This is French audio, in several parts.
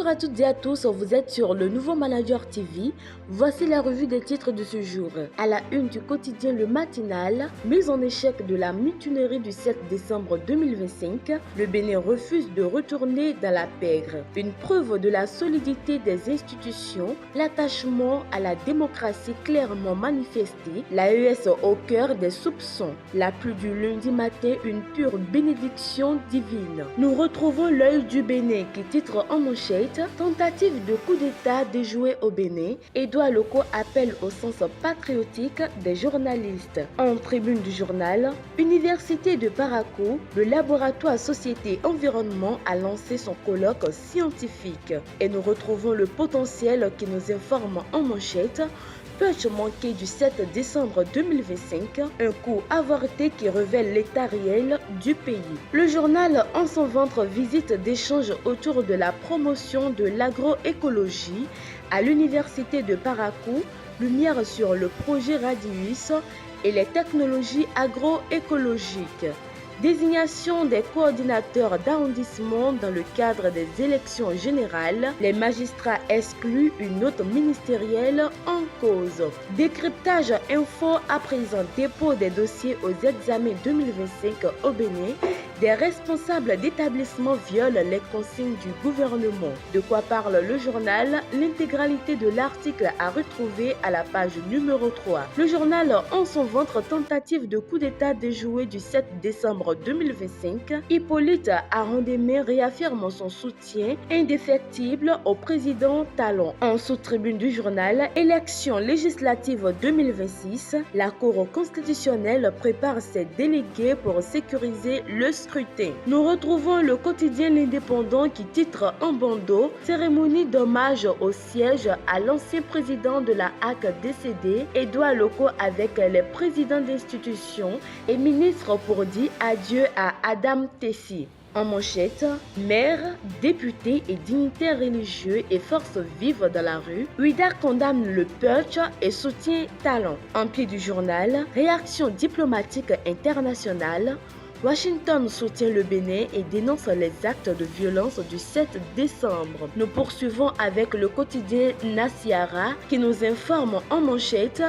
Bonjour à toutes et à tous, vous êtes sur le Nouveau Manager TV. Voici la revue des titres de ce jour. À la une du quotidien Le Matinal, mise en échec de la mutinerie du 7 décembre 2025, le Bénin refuse de retourner dans la pègre. Une preuve de la solidité des institutions, l'attachement à la démocratie clairement manifesté, l'AES au cœur des soupçons. La pluie du lundi matin, une pure bénédiction divine. Nous retrouvons l'œil du Bénin qui titre en manchette tentative de coup d'État déjouée au Bénin. Édouard Locaux appelle au sens patriotique des journalistes. En tribune du journal, Université de Parakou, le laboratoire Société Environnement a lancé son colloque scientifique. Et nous retrouvons le potentiel qui nous informe en manchette. Putsch manqué du 7 décembre 2025, un coup avorté qui révèle l'état réel du pays. Le journal En son ventre visite d'échanges autour de la promotion de l'agroécologie à l'université de Parakou, lumière sur le projet Radius et les technologies agroécologiques. Désignation des coordinateurs d'arrondissement dans le cadre des élections générales, les magistrats excluent une note ministérielle en cause. Décryptage info à présent, dépôt des dossiers aux examens 2025 au Bénin. Des responsables d'établissements violent les consignes du gouvernement. De quoi parle le journal? L'intégralité de l'article à retrouver à la page numéro 3. Le journal En son ventre, tentative de coup d'État déjouée du 7 décembre 2025. Hippolyte Arandemé réaffirme son soutien indéfectible au président Talon. En sous-tribune du journal, élection législative 2026, la Cour constitutionnelle prépare ses délégués pour sécuriser le scrutin. Nous retrouvons le quotidien L'Indépendant qui titre en bandeau cérémonie d'hommage au siège à l'ancien président de la HAC décédé, Édouard Locaux, avec les présidents d'institutions et ministres pour dire adieu à Adam Tessi. En manchette, maires, députés et dignitaires religieux et forces vives dans la rue, Ouida condamne le putsch et soutient Talon. En pied du journal, réaction diplomatique internationale, Washington soutient le Bénin et dénonce les actes de violence du 7 décembre. Nous poursuivons avec le quotidien Nasiara qui nous informe en manchette.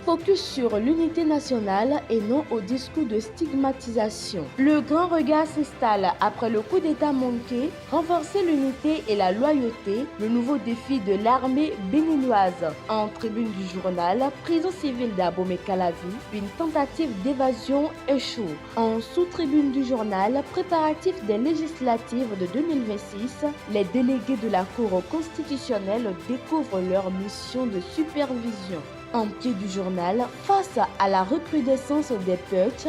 Focus sur l'unité nationale et non au discours de stigmatisation. Le grand regard s'installe après le coup d'État manqué, renforcer l'unité et la loyauté, le nouveau défi de l'armée béninoise. En tribune du journal, prison civile d'Abomey-Calavi, une tentative d'évasion échoue. En sous-tribune du journal, préparatifs des législatives de 2026, les délégués de la Cour constitutionnelle découvrent leur mission de supervision. En pied du journal, face à la recrudescence des putsch,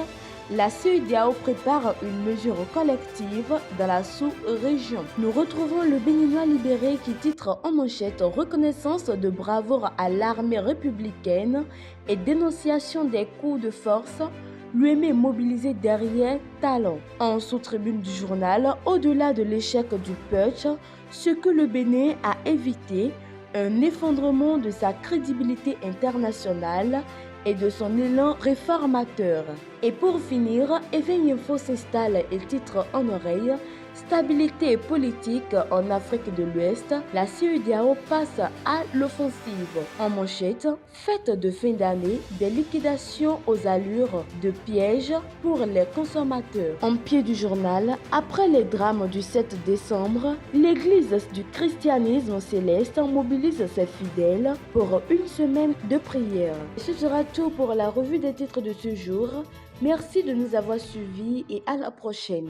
la CEDEAO prépare une mesure collective dans la sous-région. Nous retrouvons le Béninois libéré qui titre en manchette reconnaissance de bravoure à l'armée républicaine et dénonciation des coups de force. L'UME mobilisé derrière Talon. En sous-tribune du journal, au-delà de l'échec du putsch, ce que le Bénin a évité, un effondrement de sa crédibilité internationale et de son élan réformateur. Et pour finir, Éveil Info s'installe et titre en oreille stabilité politique en Afrique de l'Ouest, la CEDEAO passe à l'offensive. En manchette, fête de fin d'année, des liquidations aux allures de piège pour les consommateurs. En pied du journal, après les drames du 7 décembre, l'église du christianisme céleste mobilise ses fidèles pour une semaine de prière. Ce sera tout pour la revue des titres de ce jour. Merci de nous avoir suivis et à la prochaine.